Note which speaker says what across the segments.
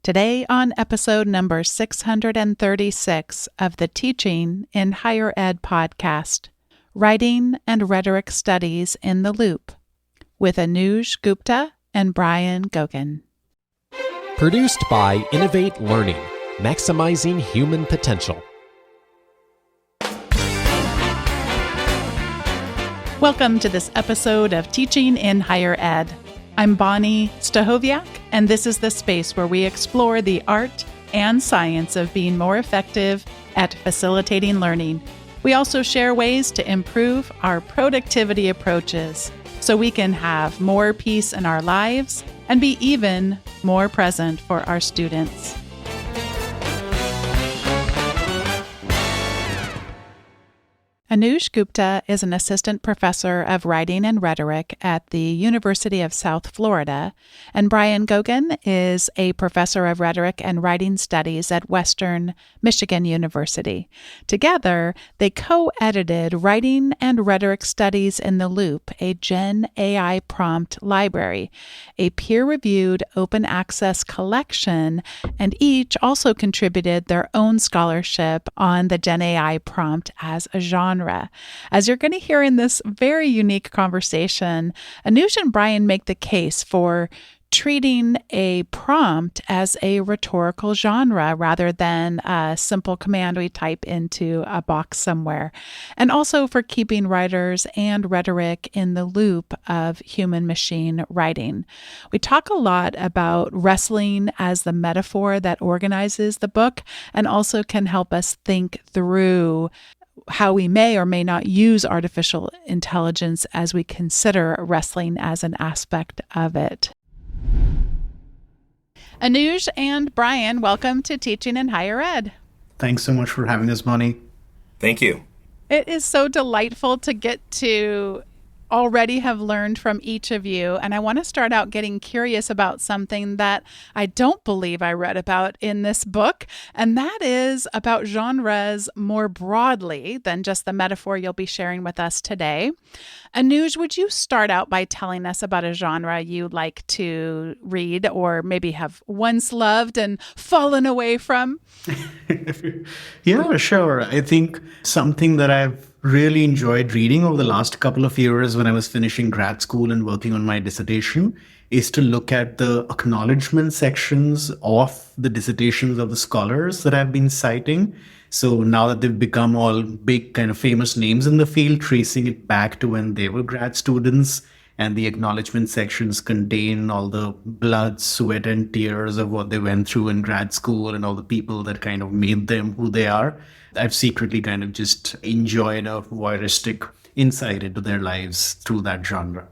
Speaker 1: Today on episode number 636 of the Teaching in Higher Ed podcast, Writing and Rhetoric Studies in the Loop, with Anuj Gupta and Brian Gogan.
Speaker 2: Produced by Innovate Learning, maximizing human potential.
Speaker 1: Welcome to this episode of Teaching in Higher Ed. I'm Bonnie Stahoviak, and this is the space where we explore the art and science of being more effective at facilitating learning. We also share ways to improve our productivity approaches so we can have more peace in our lives and be even more present for our students. Anuj Gupta is an assistant professor of writing and rhetoric at the University of South Florida, and Brian Gogan is a professor of rhetoric and writing studies at Western Michigan University. Together, they co-edited Writing and Rhetoric Studies in the Loop, a Gen AI prompt library, a peer-reviewed open access collection, and each also contributed their own scholarship on the Gen AI prompt as a genre. As you're going to hear in this very unique conversation, Anuj and Brian make the case for treating a prompt as a rhetorical genre rather than a simple command we type into a box somewhere, and also for keeping writers and rhetoric in the loop of human-machine writing. We talk a lot about wrestling as the metaphor that organizes the book and also can help us think through how we may or may not use artificial intelligence as we consider wrestling as an aspect of it. Anuj and Brian, welcome to Teaching in Higher Ed.
Speaker 3: Thanks so much for having us, Bonnie.
Speaker 4: Thank you.
Speaker 1: It is so delightful to get to already have learned from each of you. And I want to start out getting curious about something that I don't believe I read about in this book. And that is about genres more broadly than just the metaphor you'll be sharing with us today. Anuj, would you start out by telling us about a genre you like to read or maybe have once loved and fallen away from?
Speaker 3: Yeah, sure. I think something that I've really enjoyed reading over the last couple of years when I was finishing grad school and working on my dissertation is to look at the acknowledgement sections of the dissertations of the scholars that I've been citing. So now that they've become all big kind of famous names in the field, tracing it back to when they were grad students, and the acknowledgement sections contain all the blood, sweat, and tears of what they went through in grad school and all the people that kind of made them who they are. I've secretly kind of just enjoyed a voyeuristic insight into their lives through that genre.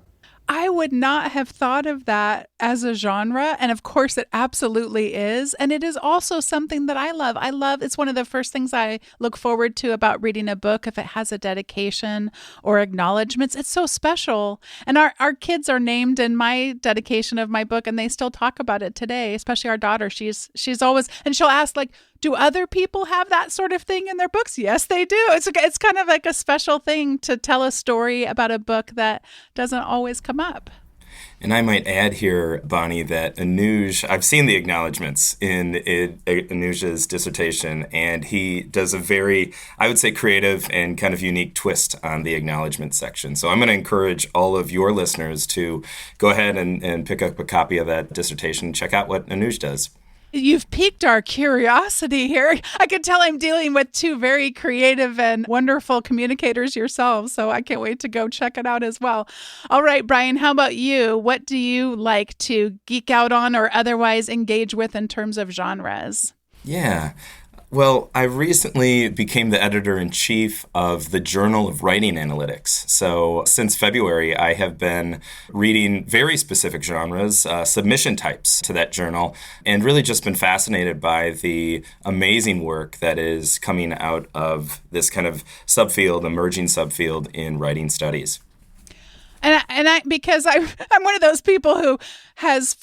Speaker 1: I would not have thought of that as a genre. And of course, it absolutely is. And it is also something that I love. It's one of the first things I look forward to about reading a book. If it has a dedication or acknowledgments, it's so special. And our kids are named in my dedication of my book, and they still talk about it today, especially our daughter. She's always, and she'll ask, like, do other people have that sort of thing in their books? Yes, they do. It's kind of like a special thing to tell a story about a book that doesn't always come up.
Speaker 4: And I might add here, Bonnie, that Anuj, I've seen the acknowledgments in Anuj's dissertation, and he does a very, I would say, creative and kind of unique twist on the acknowledgement section. So I'm going to encourage all of your listeners to go ahead and pick up a copy of that dissertation and check out what Anuj does.
Speaker 1: You've piqued our curiosity here. I can tell I'm dealing with two very creative and wonderful communicators yourselves, so I can't wait to go check it out as well. All right, Brian, how about you? What do you like to geek out on or otherwise engage with in terms of genres?
Speaker 4: Yeah. Well, I recently became the editor-in-chief of the Journal of Writing Analytics. So since February, I have been reading very specific genres, submission types to that journal, and really just been fascinated by the amazing work that is coming out of this kind of subfield, emerging subfield in writing studies.
Speaker 1: And I because I'm one of those people who has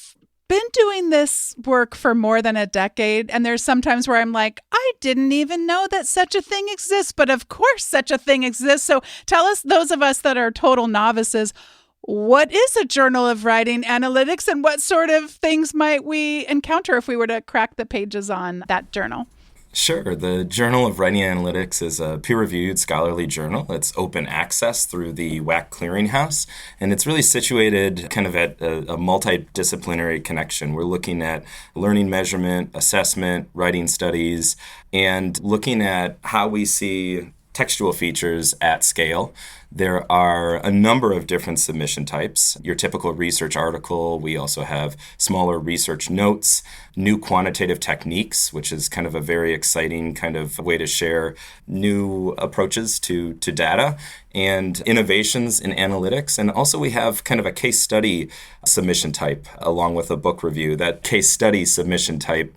Speaker 1: been doing this work for more than a decade, and there's sometimes where I'm like, I didn't even know that such a thing exists, but of course such a thing exists. So tell us, those of us that are total novices, what is a journal of writing analytics and what sort of things might we encounter if we were to crack the pages on that journal?
Speaker 4: Sure. The Journal of Writing Analytics is a peer-reviewed scholarly journal. It's open access through the WAC Clearinghouse, and it's really situated kind of at a multidisciplinary connection. We're looking at learning measurement, assessment, writing studies, and looking at how we see textual features at scale. There are a number of different submission types. Your typical research article. We also have smaller research notes, new quantitative techniques, which is kind of a very exciting kind of way to share new approaches to data, and innovations in analytics. And also we have kind of a case study submission type along with a book review. That case study submission type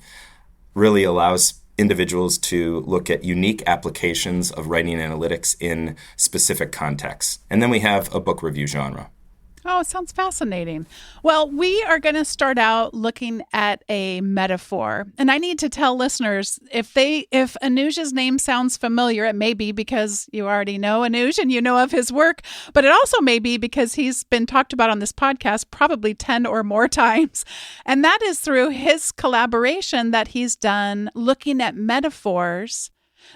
Speaker 4: really allows individuals to look at unique applications of writing analytics in specific contexts. And then we have a book review genre.
Speaker 1: Oh, it sounds fascinating. Well, we are going to start out looking at a metaphor. And I need to tell listeners, if Anush's name sounds familiar, it may be because you already know Anush and you know of his work, but it also may be because he's been talked about on this podcast probably 10 or more times. And that is through his collaboration that he's done looking at metaphors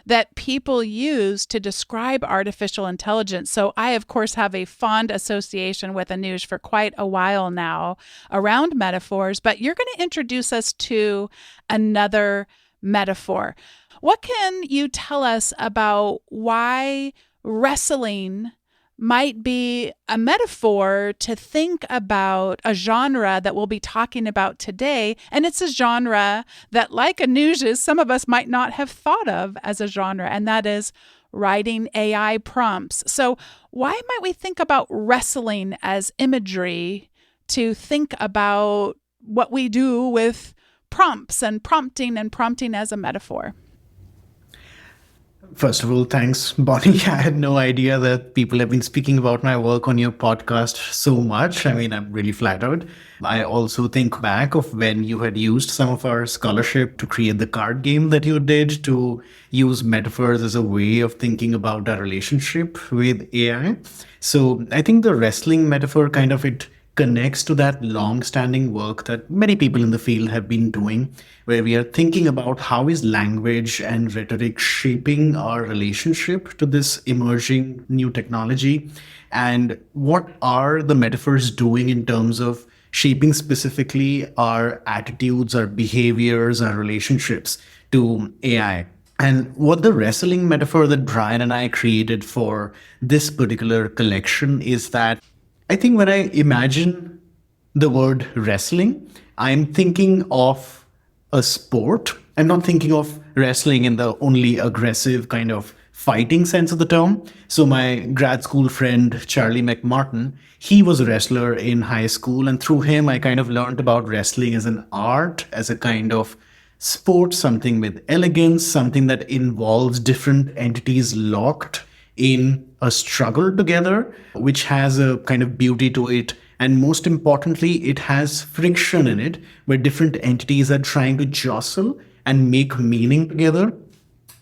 Speaker 1: that people use to describe artificial intelligence. So I, of course, have a fond association with Anush for quite a while now around metaphors, but you're going to introduce us to another metaphor. What can you tell us about why wrestling might be a metaphor to think about a genre that we'll be talking about today? And it's a genre that, like Anush's, some of us might not have thought of as a genre, and that is writing AI prompts. So why might we think about wrestling as imagery to think about what we do with prompts and prompting as a metaphor?
Speaker 3: First of all, thanks, Bonnie. I had no idea that people have been speaking about my work on your podcast so much. I mean, I'm really flattered. I also think back of when you had used some of our scholarship to create the card game that you did, to use metaphors as a way of thinking about our relationship with AI. So I think the wrestling metaphor kind of it connects to that long-standing work that many people in the field have been doing, where we are thinking about how is language and rhetoric shaping our relationship to this emerging new technology, and what are the metaphors doing in terms of shaping specifically our attitudes, our behaviors, our relationships to AI. And what the wrestling metaphor that Brian and I created for this particular collection is that I think when I imagine the word wrestling, I'm thinking of a sport. I'm not thinking of wrestling in the only aggressive kind of fighting sense of the term. So my grad school friend, Charlie McMartin, he was a wrestler in high school. And through him, I kind of learned about wrestling as an art, as a kind of sport, something with elegance, something that involves different entities locked in a struggle together, which has a kind of beauty to it. And most importantly, it has friction in it, where different entities are trying to jostle and make meaning together.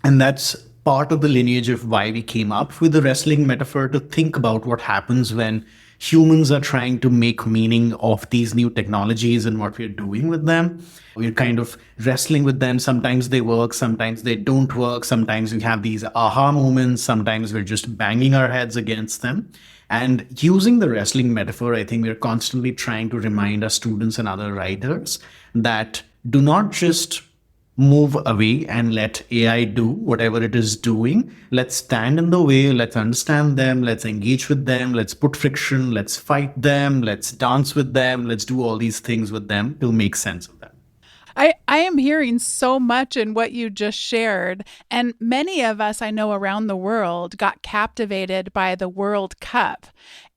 Speaker 3: And that's part of the lineage of why we came up with the wrestling metaphor, to think about what happens when humans are trying to make meaning of these new technologies and what we're doing with them. We're kind of wrestling with them. Sometimes they work, sometimes they don't work. Sometimes we have these aha moments. Sometimes we're just banging our heads against them. And using the wrestling metaphor, I think we're constantly trying to remind our students and other writers that do not just move away and let AI do whatever it is doing. Let's stand in the way. Let's understand them. Let's engage with them. Let's put friction. Let's fight them. Let's dance with them. Let's do all these things with them to make sense of them.
Speaker 1: I am hearing so much in what you just shared. And many of us I know around the world got captivated by the World Cup.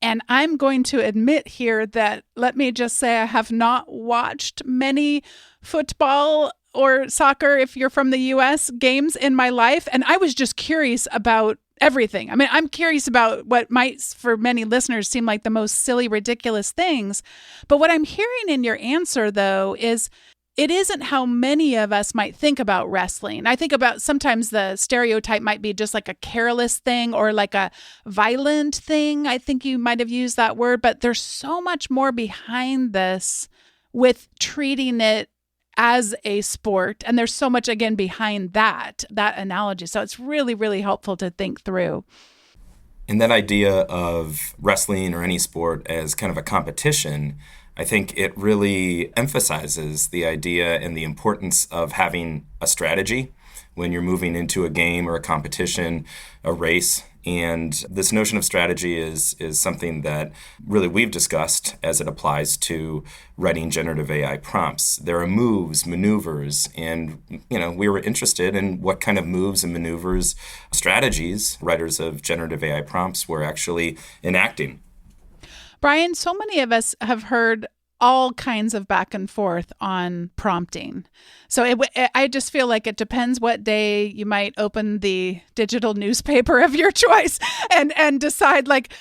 Speaker 1: And I'm going to admit here that, let me just say, I have not watched many football or soccer, if you're from the US, games in my life. And I was just curious about everything. I mean, I'm curious about what might, for many listeners, seem like the most silly, ridiculous things. But what I'm hearing in your answer, though, is it isn't how many of us might think about wrestling. I think about sometimes the stereotype might be just like a careless thing or like a violent thing. I think you might have used that word, but there's so much more behind this with treating it as a sport. And there's so much, again, behind that analogy. So it's really, really helpful to think through.
Speaker 4: And that idea of wrestling or any sport as kind of a competition, I think it really emphasizes the idea and the importance of having a strategy when you're moving into a game or a competition, a race. And this notion of strategy is something that really we've discussed as it applies to writing generative AI prompts. There are moves, maneuvers, and we were interested in what kind of moves and maneuvers, strategies writers of generative AI prompts were actually enacting.
Speaker 1: Brian, so many of us have heard all kinds of back and forth on prompting. So I just feel like it depends what day you might open the digital newspaper of your choice and decide, like,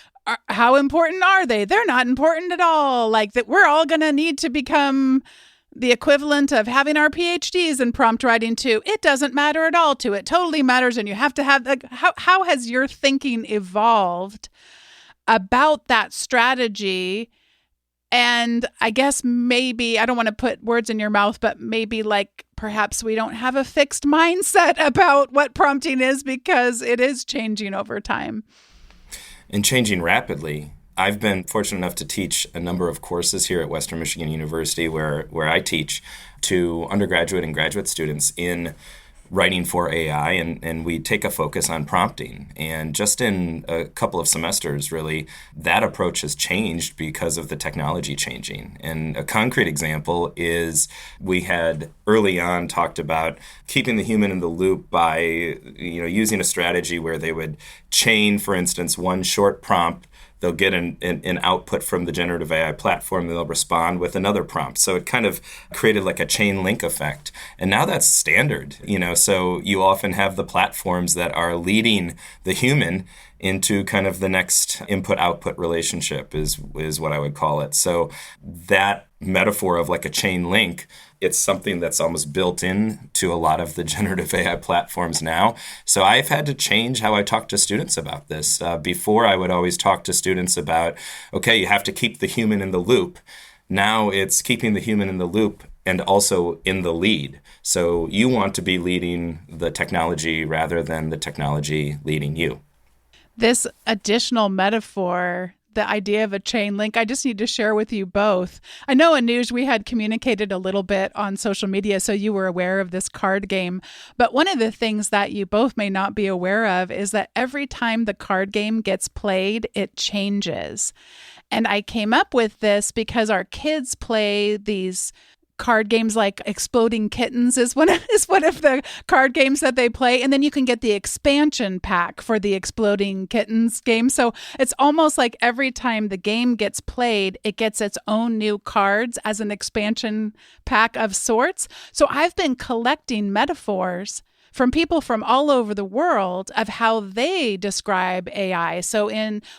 Speaker 1: how important are they? They're not important at all. Like, that we're all going to need to become the equivalent of having our PhDs in prompt writing too. It doesn't matter at all to it. Totally matters. And you have to have, like, how has your thinking evolved about that strategy? And I guess maybe, I don't want to put words in your mouth, but maybe like perhaps we don't have a fixed mindset about what prompting is because it is changing over time.
Speaker 4: And changing rapidly. I've been fortunate enough to teach a number of courses here at Western Michigan University where I teach to undergraduate and graduate students in writing for AI, and we take a focus on prompting. And just in a couple of semesters, really, that approach has changed because of the technology changing. And a concrete example is we had early on talked about keeping the human in the loop by using a strategy where they would chain, for instance, one short prompt. They'll get an output from the generative AI platform, and they'll respond with another prompt. So it kind of created like a chain link effect. And now that's standard, so you often have the platforms that are leading the human into kind of the next input-output relationship is what I would call it. So that metaphor of like a chain link, it's something that's almost built in to a lot of the generative AI platforms now. So I've had to change how I talk to students about this. Before, I would always talk to students about, okay, you have to keep the human in the loop. Now it's keeping the human in the loop and also in the lead. So you want to be leading the technology rather than the technology leading you.
Speaker 1: This additional metaphor, the idea of a chain link, I just need to share with you both. I know, Anuj, we had communicated a little bit on social media, so you were aware of this card game. But one of the things that you both may not be aware of is that every time the card game gets played, it changes. And I came up with this because our kids play these card games, like Exploding Kittens is one of the card games that they play. And then you can get the expansion pack for the Exploding Kittens game. So it's almost like every time the game gets played, it gets its own new cards as an expansion pack of sorts. So I've been collecting metaphors from people from all over the world of how they describe AI. So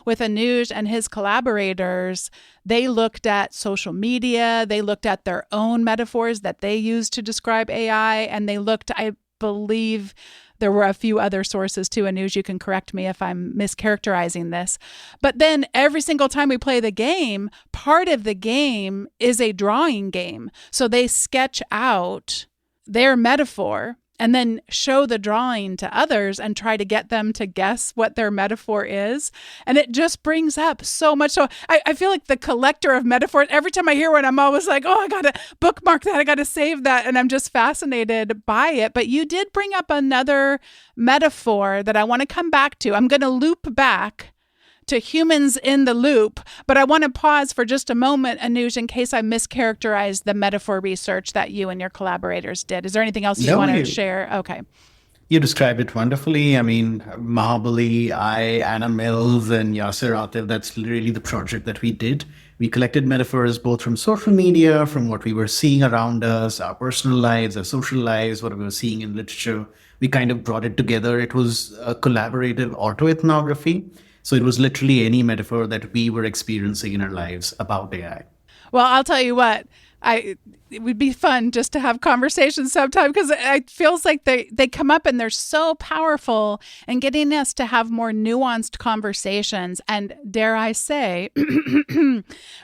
Speaker 1: with Anuj and his collaborators, they looked at social media, they looked at their own metaphors that they use to describe AI, and they looked, I believe there were a few other sources too. Anuj, you can correct me if I'm mischaracterizing this. But then every single time we play the game, part of the game is a drawing game. So they sketch out their metaphor and then show the drawing to others and try to get them to guess what their metaphor is. And it just brings up so much. So I feel like the collector of metaphors, every time I hear one, I'm always like, oh, I got to bookmark that. I got to save that. And I'm just fascinated by it. But you did bring up another metaphor that I want to come back to. I'm going to loop back to humans in the loop, but I want to pause for just a moment, Anuj, in case I mischaracterized the metaphor research that you and your collaborators did. Is there anything else you want to share? Okay.
Speaker 3: You described it wonderfully. I mean, Mahabali, Anna Mills, and Yasser Atif, that's really the project that we did. We collected metaphors both from social media, from what we were seeing around us, our personal lives, our social lives, what we were seeing in literature. We kind of brought it together. It was a collaborative autoethnography. So it was literally any metaphor that we were experiencing in our lives about AI.
Speaker 1: Well, I'll tell you what, it would be fun just to have conversations sometime, because it feels like they come up and they're so powerful in getting us to have more nuanced conversations and, dare I say,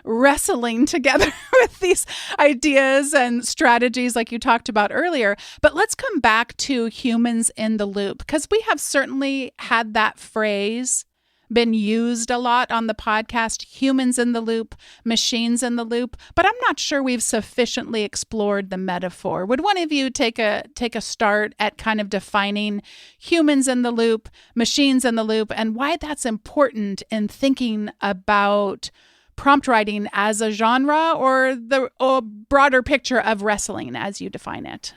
Speaker 1: wrestling together with these ideas and strategies like you talked about earlier. But let's come back to humans in the loop, because we have certainly had that phrase been used a lot on the podcast, humans in the loop, machines in the loop, but I'm not sure we've sufficiently explored the metaphor. Would one of you take a start at kind of defining humans in the loop, machines in the loop, and why that's important in thinking about prompt writing as a genre, or the broader picture of wrestling as you define it?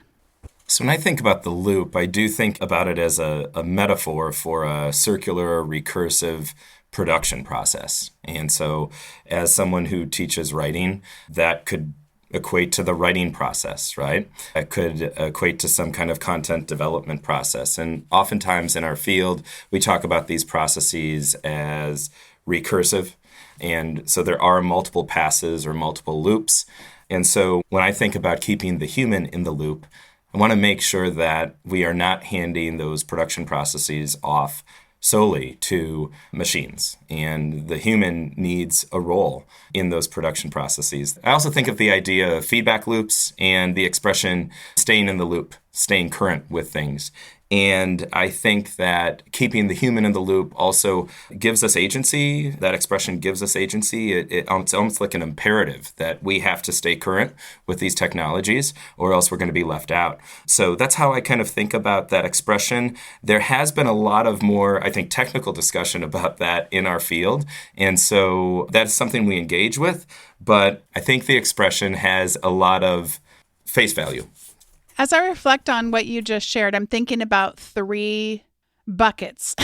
Speaker 4: So when I think about the loop, I do think about it as a metaphor for a circular, recursive production process. And so as someone who teaches writing, that could equate to the writing process, right? It could equate to some kind of content development process. And oftentimes in our field, we talk about these processes as recursive. And so there are multiple passes or multiple loops. And so when I think about keeping the human in the loop, I want to make sure that we are not handing those production processes off solely to machines, and the human needs a role in those production processes. I also think of the idea of feedback loops and the expression staying in the loop, staying current with things. And I think that keeping the human in the loop also gives us agency. That expression gives us agency. It's almost like an imperative that we have to stay current with these technologies, or else we're going to be left out. So that's how I kind of think about that expression. There has been a lot of more, I think, technical discussion about that in our field. And so that's something we engage with. But I think the expression has a lot of face value.
Speaker 1: As I reflect on what you just shared, I'm thinking about three buckets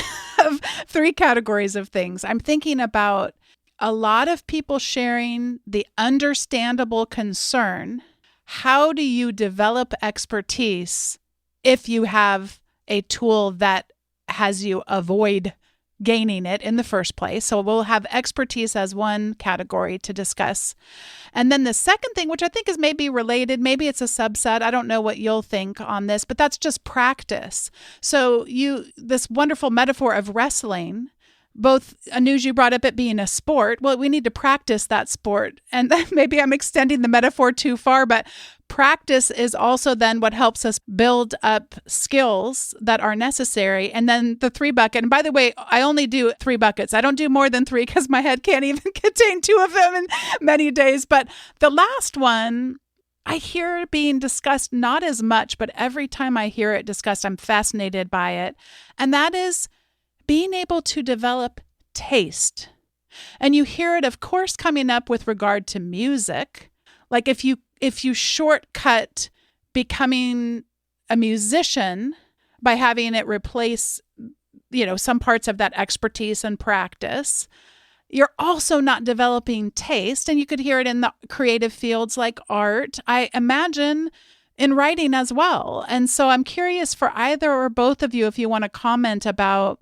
Speaker 1: of three categories of things. I'm thinking about a lot of people sharing the understandable concern. How do you develop expertise if you have a tool that has you avoid gaining it in the first place? So we'll have expertise as one category to discuss. And then the second thing, which I think is maybe related, maybe it's a subset, I don't know what you'll think on this, but that's just practice. So this wonderful metaphor of wrestling, both, Anuj, you brought up it being a sport. Well, we need to practice that sport. And then maybe I'm extending the metaphor too far, but practice is also then what helps us build up skills that are necessary. And then the three bucket. And by the way, I only do three buckets. I don't do more than three because my head can't even contain two of them in many days. But the last one, I hear being discussed not as much, but every time I hear it discussed, I'm fascinated by it. And that is being able to develop taste. And you hear it, of course, coming up with regard to music. Like if you shortcut becoming a musician by having it replace, some parts of that expertise and practice, you're also not developing taste. And you could hear it in the creative fields like art, I imagine, in writing as well. And so I'm curious for either or both of you, if you want to comment about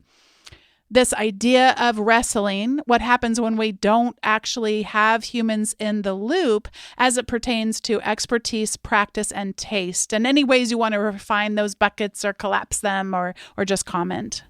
Speaker 1: this idea of wrestling, what happens when we don't actually have humans in the loop as it pertains to expertise, practice, and taste, and any ways you want to refine those buckets or collapse them or just comment.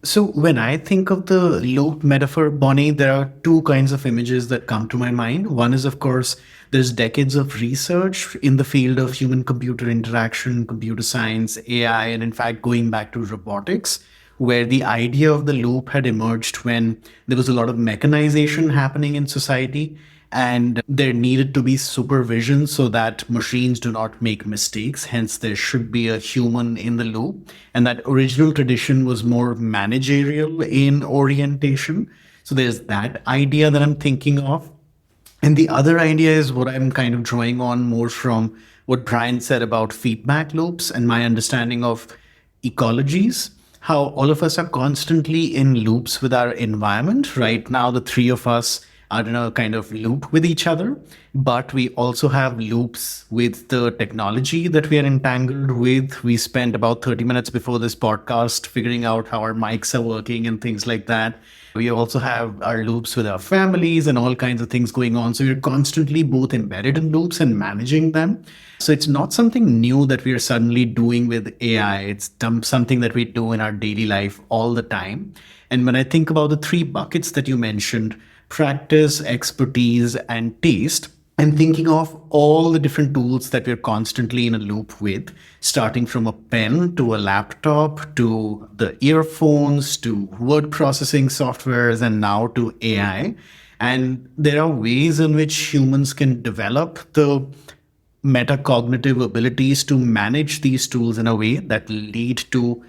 Speaker 3: So when I think of the loop metaphor, Bonnie, there are two kinds of images that come to my mind. One is, of course, there's decades of research in the field of human-computer interaction, computer science, AI, and in fact, going back to robotics, where the idea of the loop had emerged when there was a lot of mechanization happening in society, and there needed to be supervision so that machines do not make mistakes. Hence, there should be a human in the loop. And that original tradition was more managerial in orientation. So there's that idea that I'm thinking of. And the other idea is what I'm kind of drawing on more from what Brian said about feedback loops and my understanding of ecologies. How all of us are constantly in loops with our environment. Right now, the three of us are in a kind of loop with each other, but we also have loops with the technology that we are entangled with. We spent about 30 minutes before this podcast figuring out how our mics are working and things like that. We also have our loops with our families and all kinds of things going on. So we're constantly both embedded in loops and managing them. So it's not something new that we are suddenly doing with AI. It's something that we do in our daily life all the time. And when I think about the three buckets that you mentioned, practice, expertise, and taste, I'm thinking of all the different tools that we're constantly in a loop with, starting from a pen to a laptop to the earphones to word processing softwares and now to AI. And there are ways in which humans can develop the metacognitive abilities to manage these tools in a way that lead to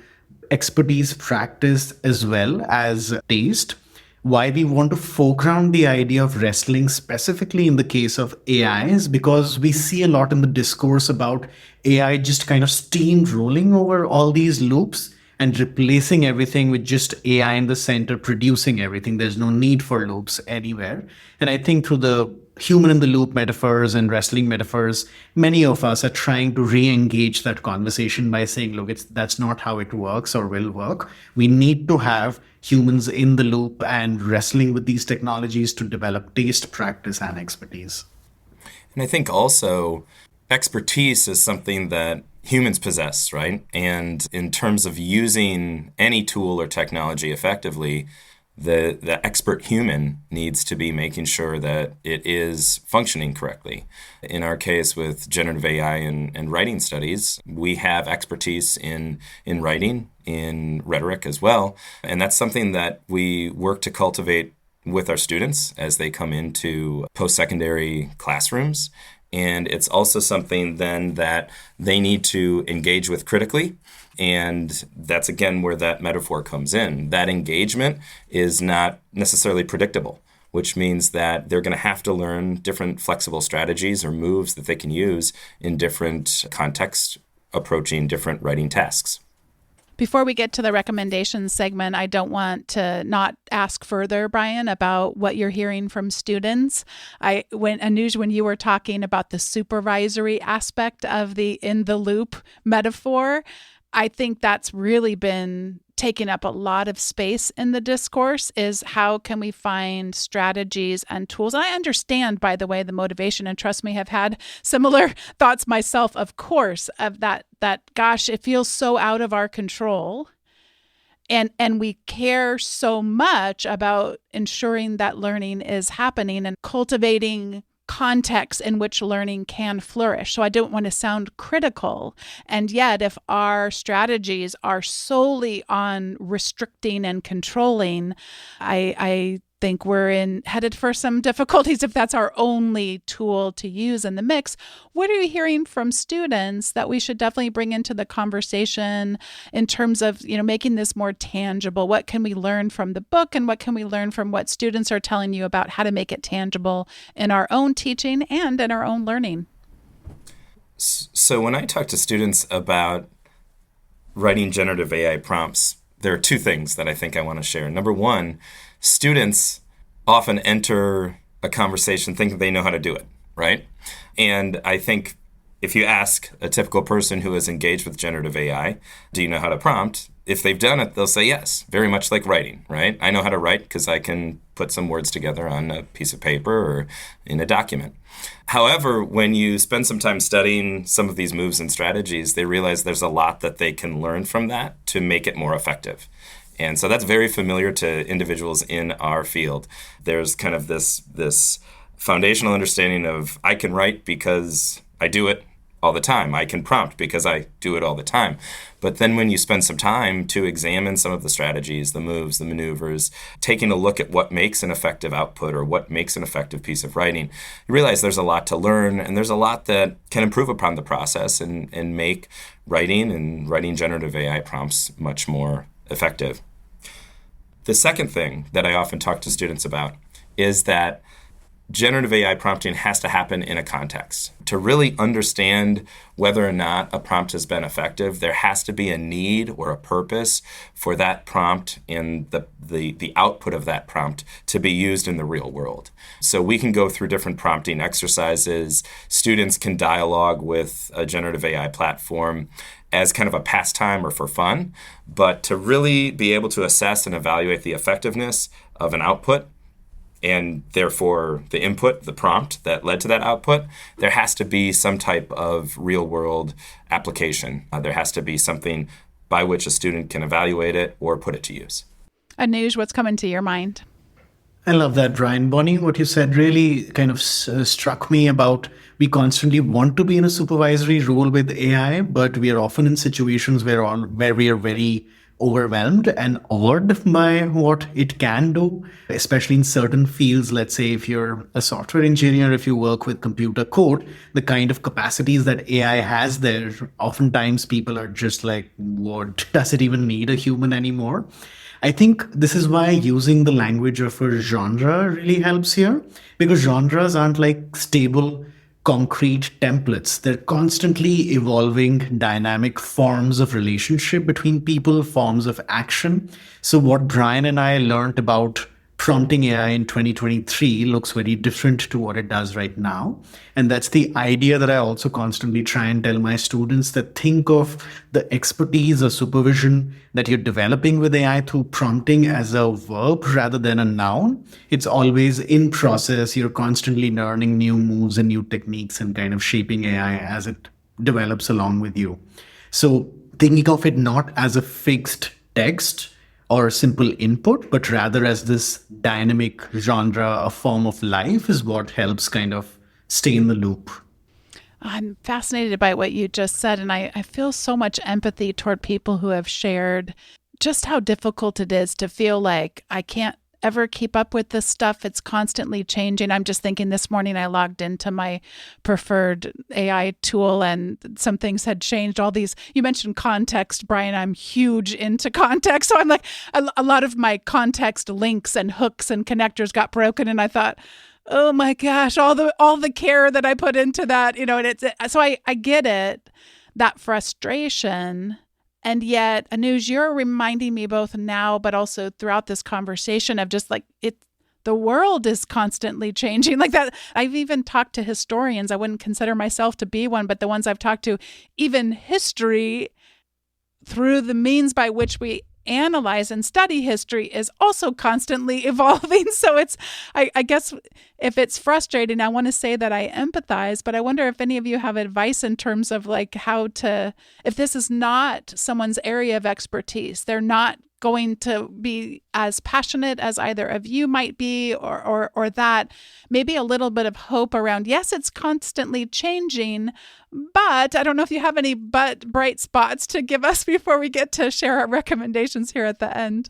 Speaker 3: expertise, practice, as well as taste. Why we want to foreground the idea of wrestling specifically in the case of AI is because we see a lot in the discourse about AI just kind of steamrolling over all these loops and replacing everything with just AI in the center, producing everything. There's no need for loops anywhere. And I think through the human in the loop metaphors and wrestling metaphors, many of us are trying to re-engage that conversation by saying, look, that's not how it works or will work. We need to have humans in the loop and wrestling with these technologies to develop taste, practice, and expertise.
Speaker 4: And I think also expertise is something that humans possess, right? And in terms of using any tool or technology effectively, the expert human needs to be making sure that it is functioning correctly. In our case with generative AI and writing studies, we have expertise in writing, in rhetoric as well. And that's something that we work to cultivate with our students as they come into post-secondary classrooms. And it's also something then that they need to engage with critically. And that's, again, where that metaphor comes in. That engagement is not necessarily predictable, which means that they're going to have to learn different flexible strategies or moves that they can use in different contexts, approaching different writing tasks.
Speaker 1: Before we get to the recommendations segment, I don't want to not ask further, Brian, about what you're hearing from students. Anuj, when you were talking about the supervisory aspect of the in the loop metaphor, I think that's really been taking up a lot of space in the discourse, is how can we find strategies and tools. And I understand, by the way, the motivation, and trust me, have had similar thoughts myself, of course, of that gosh, it feels so out of our control. And we care so much about ensuring that learning is happening and cultivating context in which learning can flourish. So I don't want to sound critical. And yet, if our strategies are solely on restricting and controlling, I think we're headed for some difficulties if that's our only tool to use in the mix. What are you hearing from students that we should definitely bring into the conversation in terms of, making this more tangible? What can we learn from the book, and what can we learn from what students are telling you about how to make it tangible in our own teaching and in our own learning?
Speaker 4: So when I talk to students about writing generative AI prompts, there are two things that I think I want to share. Number one, students often enter a conversation thinking they know how to do it, right? And I think if you ask a typical person who is engaged with generative AI, do you know how to prompt? If they've done it, they'll say yes, very much like writing, right? I know how to write because I can put some words together on a piece of paper or in a document. However, when you spend some time studying some of these moves and strategies, they realize there's a lot that they can learn from that to make it more effective. And so that's very familiar to individuals in our field. There's kind of this foundational understanding of I can write because I do it all the time. I can prompt because I do it all the time. But then when you spend some time to examine some of the strategies, the moves, the maneuvers, taking a look at what makes an effective output or what makes an effective piece of writing, you realize there's a lot to learn, and there's a lot that can improve upon the process and make writing generative AI prompts much more effective. The second thing that I often talk to students about is that generative AI prompting has to happen in a context. To really understand whether or not a prompt has been effective, there has to be a need or a purpose for that prompt and the output of that prompt to be used in the real world. So we can go through different prompting exercises. Students can dialogue with a generative AI platform as kind of a pastime or for fun, but to really be able to assess and evaluate the effectiveness of an output, and therefore the input, the prompt that led to that output, there has to be some type of real-world application. There has to be something by which a student can evaluate it or put it to use.
Speaker 1: Anuj, what's coming to your mind?
Speaker 3: I love that, Brian. Bonnie, what you said really kind of struck me about we constantly want to be in a supervisory role with AI, but we are often in situations where we are very overwhelmed and awed by what it can do, especially in certain fields. Let's say if you're a software engineer, if you work with computer code, the kind of capacities that AI has there, oftentimes people are just like, what, does it even need a human anymore? I think this is why using the language of a genre really helps here, because genres aren't like stable concrete templates. They're constantly evolving dynamic forms of relationship between people, forms of action. So what Brian and I learned about prompting AI in 2023 looks very different to what it does right now. And that's the idea that I also constantly try and tell my students, that think of the expertise or supervision that you're developing with AI through prompting as a verb rather than a noun. It's always in process. You're constantly learning new moves and new techniques and kind of shaping AI as it develops along with you. So thinking of it not as a fixed text or simple input, but rather as this dynamic genre, a form of life, is what helps kind of stay in the loop.
Speaker 1: I'm fascinated by what you just said, and I feel so much empathy toward people who have shared just how difficult it is to feel like I can't ever keep up with this stuff. It's constantly changing. I'm just thinking this morning I logged into my preferred AI tool and some things had changed. All these, you mentioned context, Brian. I'm huge into context. So I'm like, a lot of my context links and hooks and connectors got broken. And I thought, oh my gosh, all the care that I put into that, and so I get it, that frustration. And yet, Anuj, you're reminding me both now, but also throughout this conversation of just like the world is constantly changing like that. I've even talked to historians. I wouldn't consider myself to be one, but the ones I've talked to, even history through the means by which we analyze and study history is also constantly evolving. So I guess if it's frustrating, I want to say that I empathize, but I wonder if any of you have advice in terms of like if this is not someone's area of expertise, they're not going to be as passionate as either of you might be, or that maybe a little bit of hope around, yes, it's constantly changing, but I don't know if you have any bright spots to give us before we get to share our recommendations here at the end.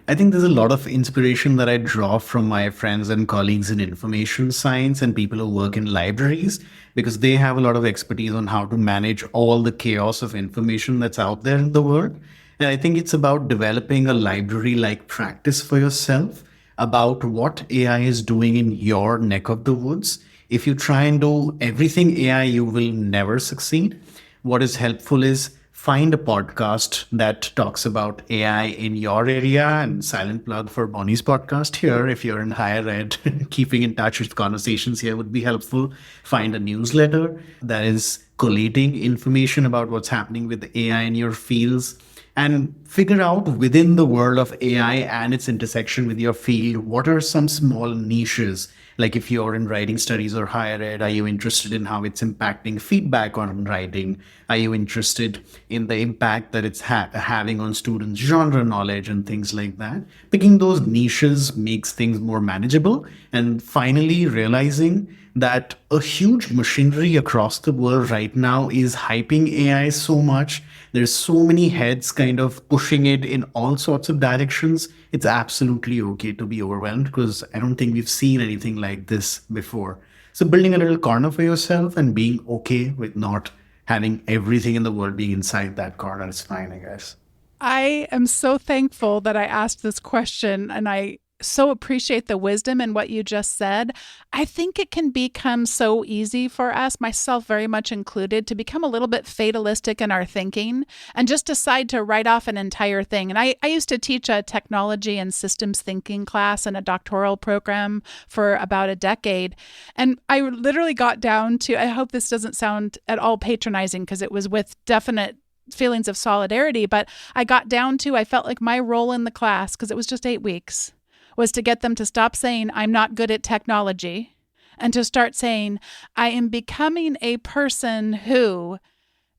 Speaker 3: I think there's a lot of inspiration that I draw from my friends and colleagues in information science and people who work in libraries, because they have a lot of expertise on how to manage all the chaos of information that's out there in the world. And I think it's about developing a library-like practice for yourself about what AI is doing in your neck of the woods. If you try and do everything AI, you will never succeed. What is helpful is find a podcast that talks about AI in your area, and silent plug for Bonnie's podcast here. If you're in higher ed, keeping in touch with conversations here would be helpful. Find a newsletter that is collating information about what's happening with AI in your fields, and figure out within the world of AI and its intersection with your field, what are some small niches. Like if you're in writing studies or higher ed, are you interested in how it's impacting feedback on writing? Are you interested in the impact that it's having on students' genre knowledge and things like that? Picking those niches makes things more manageable. And finally, realizing that a huge machinery across the world right now is hyping AI so much. There's so many heads kind of pushing it in all sorts of directions. It's absolutely okay to be overwhelmed, because I don't think we've seen anything like this before. So building a little corner for yourself and being okay with not having everything in the world being inside that corner is fine, I guess.
Speaker 1: I am so thankful that I asked this question, and I so appreciate the wisdom in what you just said. I think it can become so easy for us, myself very much included, to become a little bit fatalistic in our thinking and just decide to write off an entire thing. And I used to teach a technology and systems thinking class in a doctoral program for about a decade. And I literally got down to, I hope this doesn't sound at all patronizing because it was with definite feelings of solidarity, but I got down to, I felt like my role in the class, because it was just 8 weeks, was to get them to stop saying, I'm not good at technology, and to start saying, I am becoming a person who,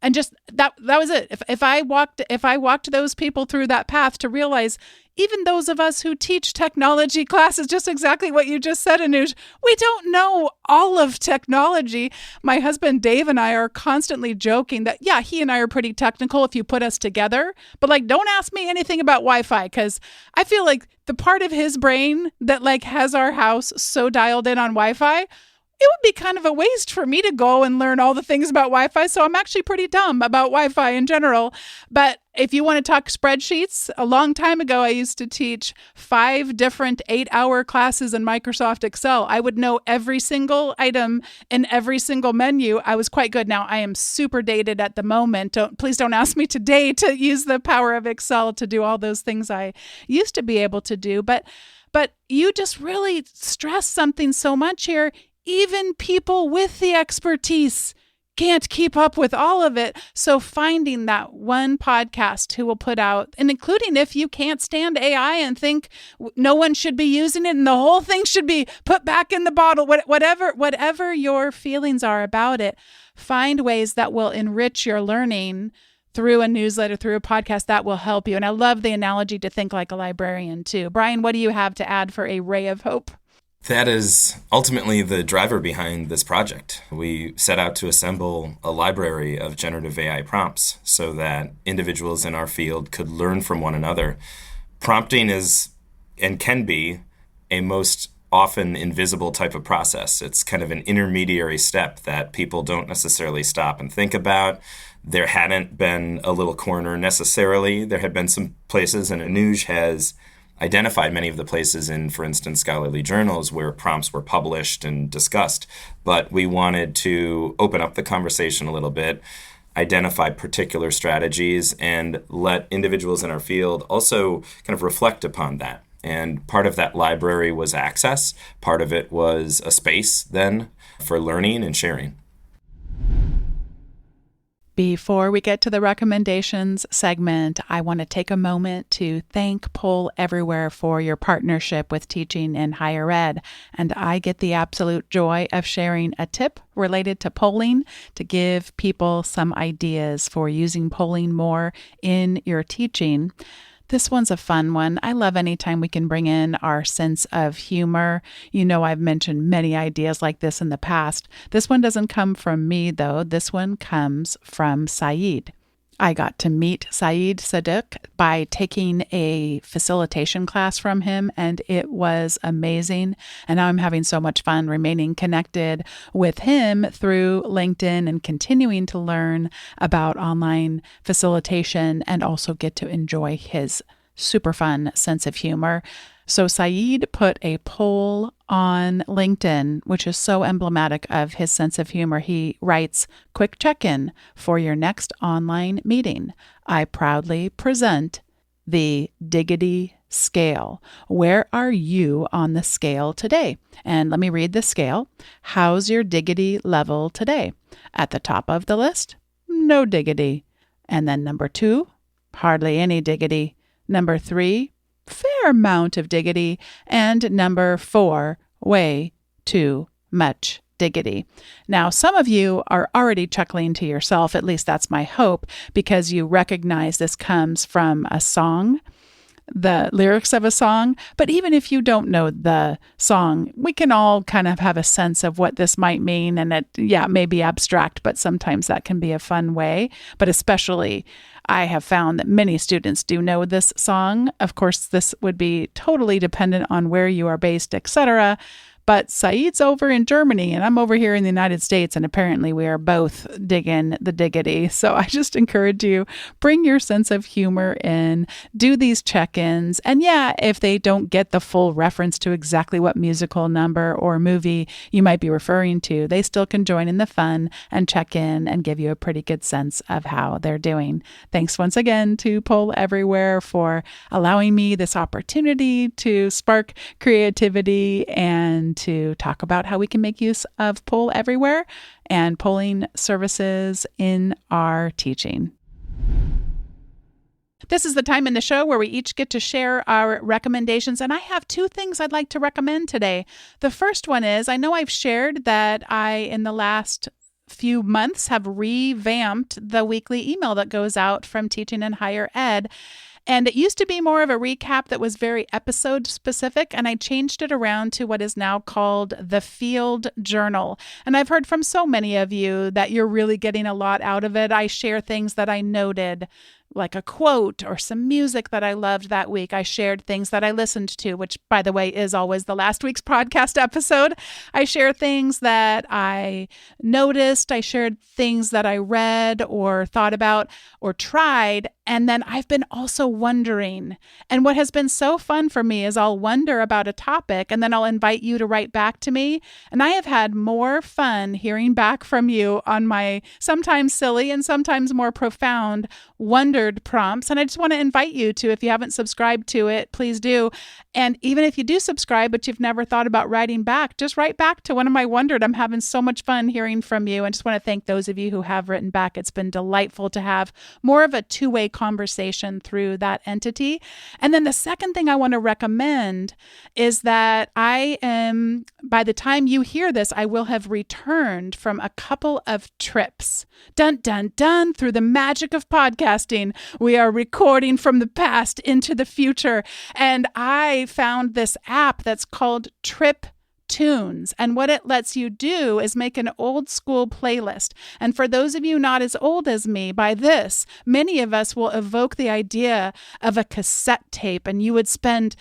Speaker 1: and just that was it. If I walked those people through that path to realize, even those of us who teach technology classes, just exactly what you just said, Anuj, we don't know all of technology. My husband Dave and I are constantly joking that, yeah, he and I are pretty technical if you put us together, but like, don't ask me anything about Wi-Fi, because I feel like the part of his brain that like has our house so dialed in on Wi-Fi, it would be kind of a waste for me to go and learn all the things about Wi-Fi. So I'm actually pretty dumb about Wi-Fi in general. But if you want to talk spreadsheets, a long time ago, I used to teach 5 different 8-hour classes in Microsoft Excel. I would know every single item in every single menu. I was quite good. Now, I am super dated at the moment. Please don't ask me today to use the power of Excel to do all those things I used to be able to do. But you just really stress something so much here. Even people with the expertise can't keep up with all of it. So finding that one podcast who will put out, and including if you can't stand AI and think no one should be using it and the whole thing should be put back in the bottle, whatever your feelings are about it, find ways that will enrich your learning through a newsletter, through a podcast that will help you. And I love the analogy to think like a librarian too. Brian, what do you have to add for a ray of hope?
Speaker 4: That is ultimately the driver behind this project. We set out to assemble a library of generative AI prompts so that individuals in our field could learn from one another. Prompting is and can be a most often invisible type of process. It's kind of an intermediary step that people don't necessarily stop and think about. There hadn't been a little corner necessarily. There had been some places, and Anuj has identified many of the places in, for instance, scholarly journals where prompts were published and discussed. But we wanted to open up the conversation a little bit, identify particular strategies, and let individuals in our field also kind of reflect upon that. And part of that library was access. Part of it was a space then for learning and sharing.
Speaker 1: Before we get to the recommendations segment, I want to take a moment to thank Poll Everywhere for your partnership with teaching in higher ed. And I get the absolute joy of sharing a tip related to polling to give people some ideas for using polling more in your teaching. This one's a fun one. I love anytime we can bring in our sense of humor. You know, I've mentioned many ideas like this in the past. This one doesn't come from me, though. This one comes from Saeed. I got to meet Saeed Sadiq by taking a facilitation class from him, and it was amazing. And now I'm having so much fun remaining connected with him through LinkedIn and continuing to learn about online facilitation and also get to enjoy his super fun sense of humor. So Saeed put a poll on LinkedIn, which is so emblematic of his sense of humor. He writes, "Quick check-in for your next online meeting. I proudly present the Diggity scale. Where are you on the scale today?" And let me read the scale. How's your diggity level today? At the top of the list, no diggity. And then number 2, hardly any diggity. Number 3, fair amount of diggity. And number 4, way too much diggity. Now, some of you are already chuckling to yourself, at least that's my hope, because you recognize this comes from a song, the lyrics of a song. But even if you don't know the song, we can all kind of have a sense of what this might mean. And it may be abstract, but sometimes that can be a fun way. But especially, I have found that many students do know this song. Of course, this would be totally dependent on where you are based, etc. But Saeed's over in Germany and I'm over here in the United States, and apparently we are both digging the diggity. So I just encourage you, bring your sense of humor in, do these check-ins. And yeah, if they don't get the full reference to exactly what musical number or movie you might be referring to, they still can join in the fun and check in and give you a pretty good sense of how they're doing. Thanks once again to Poll Everywhere for allowing me this opportunity to spark creativity and to talk about how we can make use of Poll Everywhere and polling services in our teaching. This is the time in the show where we each get to share our recommendations, and I have two things I'd like to recommend today. The first one is, I know I've shared that in the last few months, have revamped the weekly email that goes out from Teaching in Higher Ed. And it used to be more of a recap that was very episode specific, and I changed it around to what is now called the Field Journal. And I've heard from so many of you that you're really getting a lot out of it. I share things that I noted, like a quote or some music that I loved that week. I shared things that I listened to, which, by the way, is always the last week's podcast episode. I share things that I noticed. I shared things that I read or thought about or tried. And then I've been also wondering. And what has been so fun for me is I'll wonder about a topic and then I'll invite you to write back to me. And I have had more fun hearing back from you on my sometimes silly and sometimes more profound wondered prompts. And I just want to invite you to, if you haven't subscribed to it, please do. And even if you do subscribe, but you've never thought about writing back, just write back to one of my wondered. I'm having so much fun hearing from you. And just want to thank those of you who have written back. It's been delightful to have more of a two-way conversation through that entity. And then the second thing I want to recommend is that by the time you hear this, I will have returned from a couple of trips. Dun, dun, dun, through the magic of podcasting. We are recording from the past into the future. And I found this app that's called Trip Tunes. And what it lets you do is make an old school playlist. And for those of you not as old as me, by this, many of us will evoke the idea of a cassette tape, and you would spend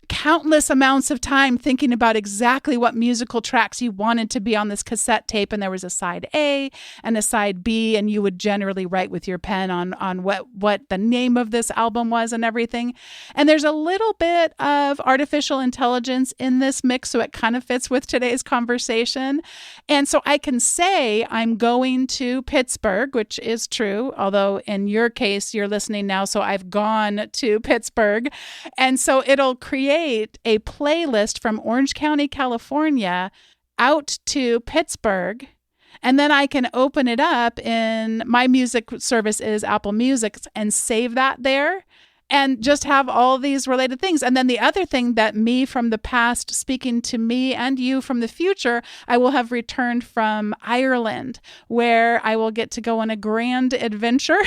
Speaker 1: countless amounts of time thinking about exactly what musical tracks you wanted to be on this cassette tape. And there was a side A and a side B, and you would generally write with your pen on what the name of this album was and everything. And there's a little bit of artificial intelligence in this mix, so it kind of fits with today's conversation. And so I can say I'm going to Pittsburgh, which is true, although in your case, you're listening now, so I've gone to Pittsburgh. And so it'll create a playlist from Orange County, California, out to Pittsburgh. And then I can open it up in my music service is Apple Music and save that there and just have all these related things. And then the other thing that me from the past speaking to me and you from the future, I will have returned from Ireland, where I will get to go on a grand adventure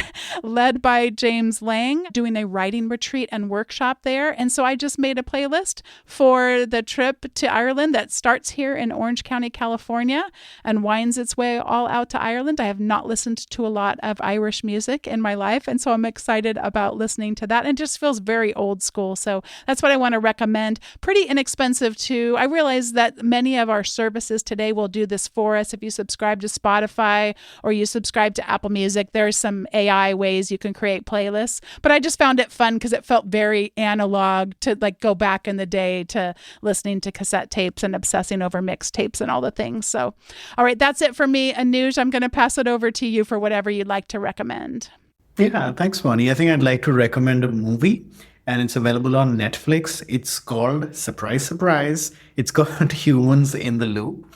Speaker 1: led by James Lang, doing a writing retreat and workshop there. And so I just made a playlist for the trip to Ireland that starts here in Orange County, California, and winds its way all out to Ireland. I have not listened to a lot of Irish music in my life, and so I'm excited about listening to that. It just feels very old school. So that's what I want to recommend. Pretty inexpensive too. I realize that many of our services today will do this for us. If you subscribe to Spotify or you subscribe to Apple Music, there's some AI ways you can create playlists. But I just found it fun because it felt very analog to like go back in the day to listening to cassette tapes and obsessing over mixtapes and all the things. So, all right, that's it for me. Anuj, I'm going to pass it over to you for whatever you'd like to recommend.
Speaker 3: Yeah, thanks, Bonnie. I think I'd like to recommend a movie, and it's available on Netflix. It's called, surprise, surprise, it's called Humans in the Loop.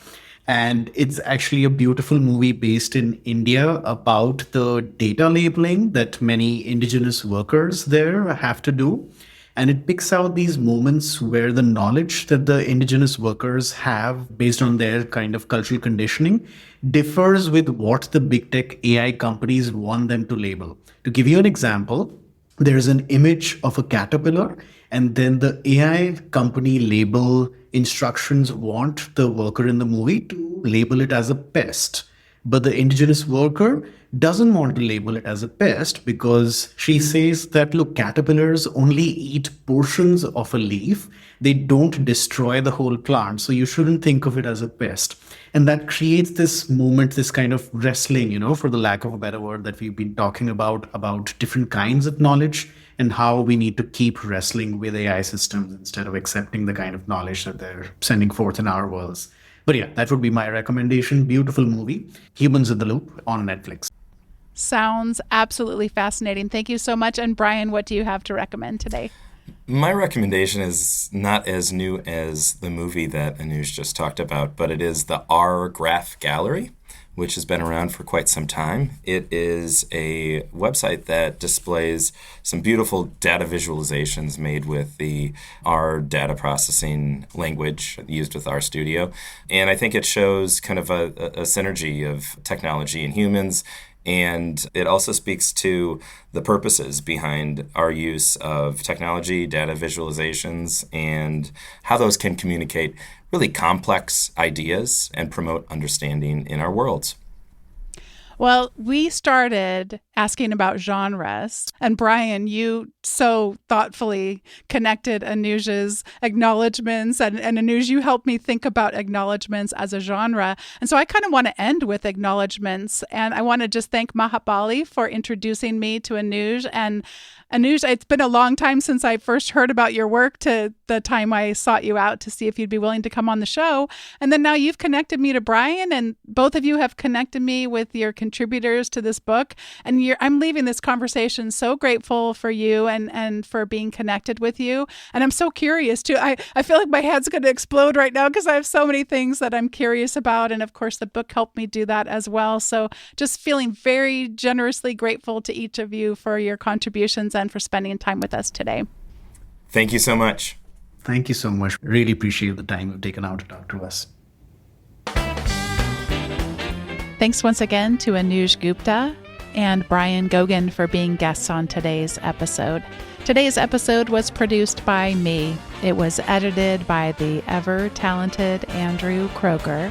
Speaker 3: And it's actually a beautiful movie based in India about the data labeling that many indigenous workers there have to do. And it picks out these moments where the knowledge that the indigenous workers have based on their kind of cultural conditioning differs with what the big tech AI companies want them to label. To give you an example, there's an image of a caterpillar, and then the AI company label instructions want the worker in the movie to label it as a pest, But the indigenous worker doesn't want to label it as a pest because she says that, look, caterpillars only eat portions of a leaf. They don't destroy the whole plant. So you shouldn't think of it as a pest. And that creates this moment, this kind of wrestling, for the lack of a better word, that we've been talking about different kinds of knowledge and how we need to keep wrestling with AI systems instead of accepting the kind of knowledge that they're sending forth in our worlds. But yeah, that would be my recommendation. Beautiful movie, Humans in the Loop on Netflix.
Speaker 1: Sounds absolutely fascinating. Thank you so much. And Brian, what do you have to recommend today?
Speaker 4: My recommendation is not as new as the movie that Anuj just talked about, but it is the R Graph Gallery, which has been around for quite some time. It is a website that displays some beautiful data visualizations made with the R data processing language used with RStudio. And I think it shows kind of a synergy of technology and humans. And it also speaks to the purposes behind our use of technology, data visualizations, and how those can communicate really complex ideas and promote understanding in our worlds.
Speaker 1: Well, we started asking about genres, and Brian, you so thoughtfully connected Anuj's acknowledgments, and Anuj, you helped me think about acknowledgments as a genre. And so I kind of want to end with acknowledgments, and I want to just thank Mahabali for introducing me to Anuj. And Anuj, it's been a long time since I first heard about your work to the time I sought you out to see if you'd be willing to come on the show. And then now you've connected me to Brian, and both of you have connected me with your contributors to this book. And I'm leaving this conversation so grateful for you and for being connected with you. And I'm so curious too. I feel like my head's going to explode right now because I have so many things that I'm curious about. And of course, the book helped me do that as well. So just feeling very generously grateful to each of you for your contributions and for spending time with us today.
Speaker 4: Thank you so much.
Speaker 3: Thank you so much. Really appreciate the time you've taken out to talk to us.
Speaker 1: Thanks once again to Anuj Gupta and Brian Gogan for being guests on today's episode. Today's episode was produced by me. It was edited by the ever-talented Andrew Kroger.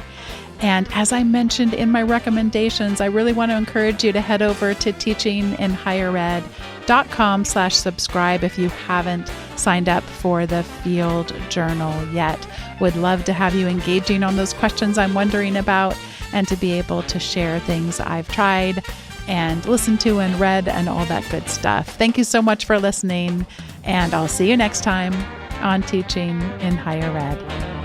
Speaker 1: And as I mentioned in my recommendations, I really want to encourage you to head over to teachinginhighered.com/subscribe if you haven't signed up for the Field Journal yet. Would love to have you engaging on those questions I'm wondering about and to be able to share things I've tried and listened to and read and all that good stuff. Thank you so much for listening, and I'll see you next time on Teaching in Higher Ed.